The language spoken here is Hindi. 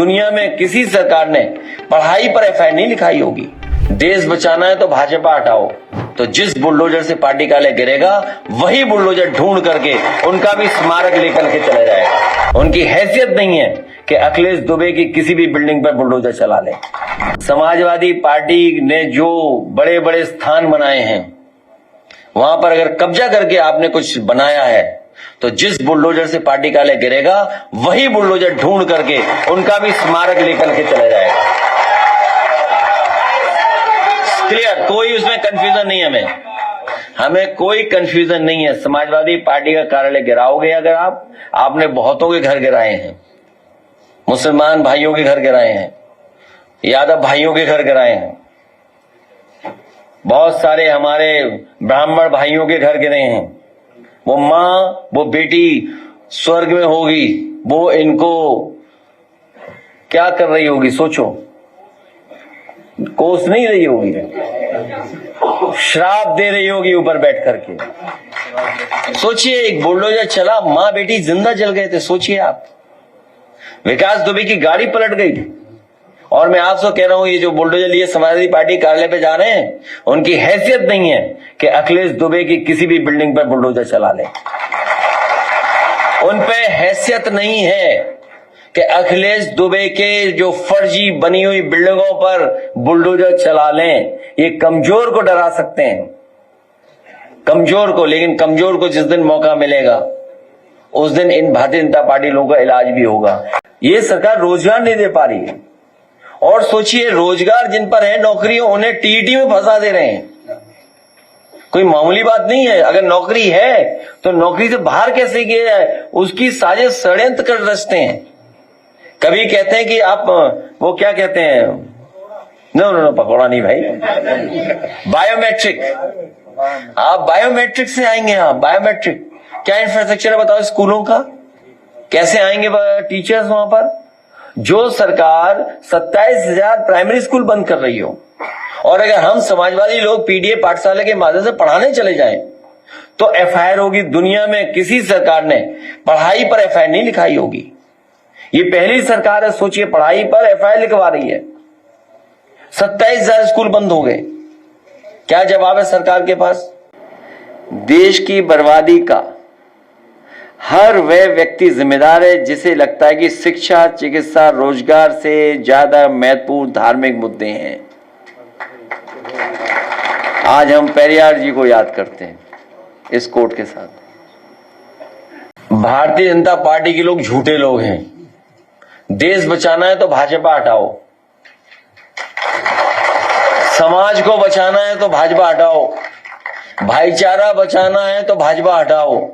दुनिया में किसी सरकार ने पढ़ाई पर एफआईआर नहीं लिखाई होगी। देश बचाना है तो भाजपा हटाओ, तो जिस बुलडोजर से पार्टी कार्यालय गिरेगा वही बुलडोजर ढूंढ करके उनका भी स्मारक लेकर के चला जाएगा। उनकी हैसियत नहीं है कि अखिलेश दुबे की किसी भी बिल्डिंग पर बुलडोजर चला ले। समाजवादी पार्टी ने जो बड़े बड़े स्थान बनाए हैं वहां पर अगर कब्जा करके आपने कुछ बनाया है तो जिस बुलडोजर से पार्टी कार्यालय गिरेगा वही बुलडोजर ढूंढ करके उनका भी स्मारक लेकर के चला जाएगा। क्लियर, कोई उसमें कंफ्यूजन नहीं है। हमें कोई कंफ्यूजन नहीं है। समाजवादी पार्टी का कार्यालय गिराओगे अगर आपने बहुतों के घर गिराए हैं, मुसलमान भाइयों के घर गिराए हैं, यादव भाइयों के घर गिराए हैं, बहुत सारे हमारे ब्राह्मण भाइयों के घर गिरे हैं। वो मां, वो बेटी स्वर्ग में होगी, वो इनको क्या कर रही होगी सोचो, कोस नहीं रही होगी, श्राप दे रही होगी ऊपर बैठ करके। सोचिए, एक बुलडोजर चला, मां बेटी जिंदा जल गए थे। सोचिए आप, विकास दुबे की गाड़ी पलट गई। और मैं आपसे कह रहा हूं, ये जो बुलडोजर लिए समाजवादी पार्टी कार्यालय पे जा रहे हैं, उनकी हैसियत नहीं है कि अखिलेश दुबे की किसी भी बिल्डिंग पर बुलडोजर चला ले। उन पे हैसियत नहीं है कि अखिलेश दुबे के जो फर्जी बनी हुई बिल्डिंगों पर बुलडोजर चला लें। ये कमजोर को डरा सकते हैं, कमजोर को, लेकिन कमजोर को जिस दिन मौका मिलेगा उस दिन इन भारतीय जनता पार्टी लोगों का इलाज भी होगा। ये सरकार रोजगार नहीं दे पा रही है। और सोचिए, रोजगार जिन पर है नौकरियों, उन्हें टीईटी में फंसा दे रहे हैं। कोई मामूली बात नहीं है। अगर नौकरी है तो नौकरी से बाहर कैसे किया जाए, उसकी साजिश षड्यंत्र कर रचते हैं। कभी कहते हैं कि आप वो क्या कहते हैं, नो पकौड़ा नहीं भाई, बायोमेट्रिक। आप बायोमेट्रिक से आएंगे। आप बायोमेट्रिक क्या इंफ्रास्ट्रक्चर है बताओ स्कूलों का, कैसे आएंगे टीचर्स वहां पर? जो सरकार 27,000 प्राइमरी स्कूल बंद कर रही हो, और अगर हम समाजवादी लोग पीडीए पाठशाला के माध्यम से पढ़ाने चले जाएं तो एफआईआर होगी। दुनिया में किसी सरकार ने पढ़ाई पर एफआईआर नहीं लिखाई होगी। ये पहली सरकार है, सोचिए, पढ़ाई पर एफआईआर लिखवा रही है। 27,000 स्कूल बंद हो गए। क्या जवाब है सरकार के पास? देश की बर्बादी का हर वह व्यक्ति जिम्मेदार है जिसे लगता है कि शिक्षा, चिकित्सा, रोजगार से ज्यादा महत्वपूर्ण धार्मिक मुद्दे हैं। आज हम पेरियार जी को याद करते हैं इस कोट के साथ। भारतीय जनता पार्टी के लोग झूठे लोग हैं। देश बचाना है तो भाजपा हटाओ, समाज को बचाना है तो भाजपा हटाओ, भाईचारा बचाना है तो भाजपा हटाओ।